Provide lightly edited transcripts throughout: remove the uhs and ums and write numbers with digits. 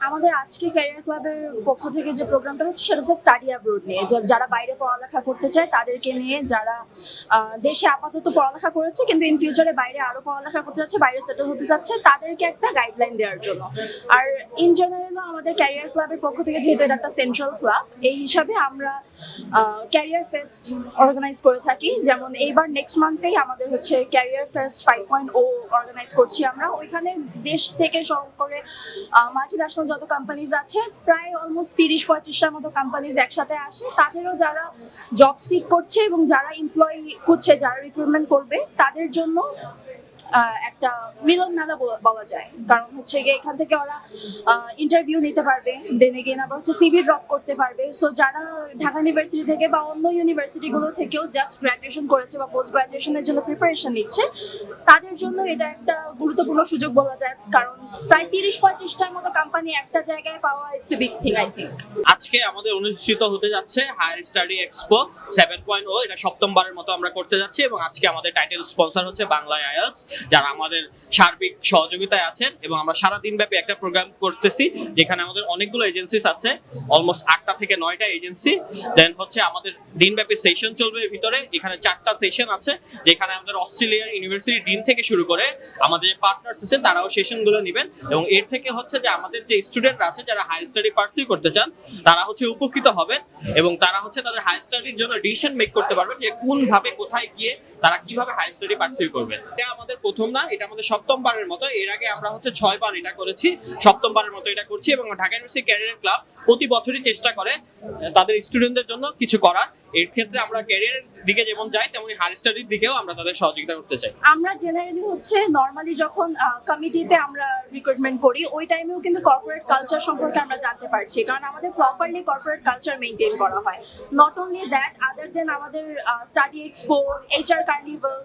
আমাদের আজকে ক্যারিয়ার ক্লাবের পক্ষ থেকে যে প্রোগ্রামটা হচ্ছে সেটা হচ্ছে স্টাডি অ্যাব্রোড নিয়ে, যারা বাইরে পড়ালেখা করতে চায় তাদেরকে নিয়ে, যারা দেশে আপাতত পড়ালেখা করেছে কিন্তু ইন ফিউচারে বাইরে আরো পড়ালেখা করতে যাচ্ছে, বাইরে সেটেল হতে যাচ্ছে, তাদেরকে একটা গাইডলাইন দেওয়ার জন্য। আর ইন জেনারেল আমাদের ক্যারিয়ার ক্লাবের পক্ষ থেকে যেহেতু এটা একটা সেন্ট্রাল ক্লাব, এই হিসাবে আমরা ক্যারিয়ার ফেস্ট অর্গানাইজ করে থাকি। যেমন এইবার নেক্সট মান্থেই আমাদের হচ্ছে ক্যারিয়ার ফেস্ট 5.0 অর্গানাইজ করছি আমরা। ওইখানে দেশ থেকে শুরু করে মাল্টিন্যাশনাল যত কোম্পানিজ আছে, প্রায় অলমোস্ট 30-35টার মতো কোম্পানিজ একসাথে আসে। তাদেরও যারা জব সিক করছে এবং যারা এমপ্লয়ি খুঁজছে, যারা রিক্রুটমেন্ট করবে, তাদের জন্য একটা মিলন মেলা বলা যায়। কারণ হচ্ছে গিয়ে এখান থেকে ওরা ইন্টারভিউ নিতে পারবে, দেন এগেন আবার হচ্ছে সিভি ড্রপ করতে পারবে। সো যারা ঢাকা ইউনিভার্সিটি থেকে বা অন্য ইউনিভার্সিটিগুলো থেকেও জাস্ট গ্র্যাজুয়েশন করেছে বা পোস্ট গ্র্যাজুয়েশনের জন্য প্রিপারেশন নিচ্ছে, তাদের জন্য এটা একটা গুরুত্বপূর্ণ সুযোগ বলা যায়। কারণ প্রায় 30-35টার মতো কোম্পানি একটা জায়গায় পাওয়া, it's a big thing I think. আজকে আমাদের অনুষ্ঠিত হতে যাচ্ছে হায়ার স্টাডি এক্সপো 7.0। এটা সপ্তমবারের মতো আমরা করতে যাচ্ছি এবং আজকে আমাদের টাইটেল স্পন্সর হচ্ছে বাংলা আইএলটিএস, যারা আমাদের সার্বিক সহযোগিতায় আছেন। এবং আমরা সারা দিন ব্যাপী একটা প্রোগ্রাম করতেছি যেখানে আমাদের অনেকগুলো এজেন্সিস আছে, অলমোস্ট 8টা থেকে 9টা এজেন্সি। দেন হচ্ছে আমাদের দিনব্যাপী সেশন চলবে ভিতরে। এখানে 4টা সেশন আছে যেখানে আমাদের অস্ট্রেলিয়ার ইউনিভার্সিটি ডিন থেকে শুরু করে আমাদের পার্টনার্স আছে, তারাও সেশনগুলো নেবেন। এবং এর থেকে হচ্ছে যে আমাদের যে স্টুডেন্টরা আছে যারা হায়ার স্টাডি পার্সিউ করতে চান, তারা হচ্ছে উপকৃত হবেন এবং তারা হচ্ছে তাদের হায়ার স্টাডির জন্য ডিসিশন মেক করতে পারবেন যে কোন ভাবে কোথায় গিয়ে তারা কিভাবে হায়ার স্টাডি পার্সিউ করবে। এটা আমাদের প্রথম না, এটা আমাদের সপ্তমবারের মতো। এর আগে আমরা হচ্ছে 6বার এটা করেছি, সপ্তমবারের মতো এটা করছি। এবং ঢাকা ইউনিভার্সিটি ক্যারিয়ার ক্লাব প্রতি বছরই চেষ্টা করে তাদের স্টুডেন্টদের জন্য কিছু করার। এর ক্ষেত্রে আমরা ক্যারিয়ারের দিকে যেমন যাই, তেমনি হায়ার স্টাডির দিকেও আমরা তাদের সহযোগিতা করতে চাই। আমরা জেনারেলি হচ্ছে নর্মালি যখন কমিটিতে আমরা রিক্রুটমেন্ট করি, ওই টাইমেও কিন্তু কর্পোরেট কালচার সম্পর্কে আমরা জানতে পারছি, কারণ আমাদের প্রপারলি কর্পোরেট কালচার মেনটেন করা হয়। Not only that, other than আমাদের study expo, HR carnival,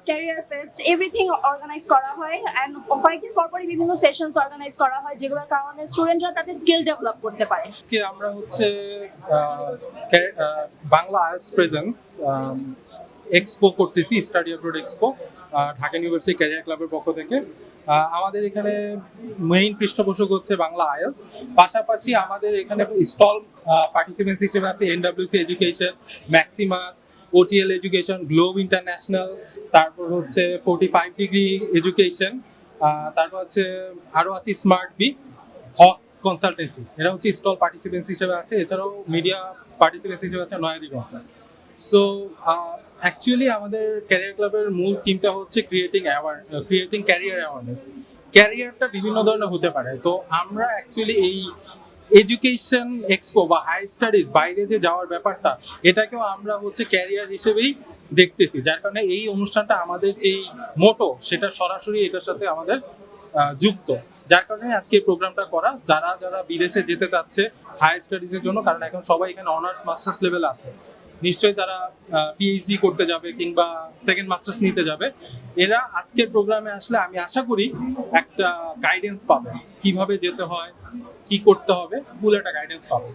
career fest, everything organise করা হয়। অ্যান্ড কয়েকদিন পরপরই বিভিন্ন সেশনস অর্গানাইজ করা হয়, যেগুলোর কারণে স্টুডেন্টরা তাদের স্কিল ডেভেলপ করতে পারে। আজকে আমরা হচ্ছে বাংলা আইএলটিএস প্রেজেন্স এক্সপো করতেছি, study abroad expo, Dhaka university career ক্লাবের পক্ষ থেকে। আমাদের এখানে মেইন পৃষ্ঠপোষক হচ্ছে বাংলা আইএলটিএস। পাশাপাশি আমাদের এখানে স্টল পার্টিসিপেন্টস হিসেবে আছে NWC education, Maximus, OTL education, Globe International, তারপর হচ্ছে 45 ডিগ্রি এডুকেশন, তারপর হচ্ছে আরও আছে স্মার্ট বি, হক কনসালটেন্সি। এটা হচ্ছে স্টল পার্টিসিপেন্টস হিসেবে আছে। এছাড়াও মিডিয়া পার্টিসিপেন্টস হিসেবে আছে নয়া দিগন্ত। সো অ্যাকচুয়ালি আমাদের ক্যারিয়ার ক্লাবের মূল থিমটা হচ্ছে ক্রিয়েটিং ক্যারিয়ার অ্যাওয়ারনেস। ক্যারিয়ারটা বিভিন্ন ধরনের হতে পারে। তো আমরা অ্যাকচুয়ালি এই এডুকেশন এক্সপো বা হায়ার স্টাডিজ, বাইরে যে যাওয়ার ব্যাপারটা, এটাকেও আমরা হচ্ছে ক্যারিয়ার হিসেবেই দেখতেছি। যার কারণে এই অনুষ্ঠানটা আমাদের যেই মোটো, সেটা সরাসরি এটার সাথে আমাদের যুক্ত। যার কারণে আজকে এই প্রোগ্রামটা করা। যারা যারা বিদেশে যেতে চাচ্ছে হায়ার স্টাডিজের জন্য, কারণ এখন সবাই এখানে অনার্স মাস্টার্স লেভেল আছে, নিশ্চয়ই তারা পিএইচডি করতে যাবে কিংবা সেকেন্ড মাস্টার্স নিতে যাবে, এরা আজকের প্রোগ্রামে আসলে আমি আশা করি একটা গাইডেন্স পাবে, কিভাবে যেতে হয়, কি করতে হবে, ফুল একটা গাইডেন্স পাবে।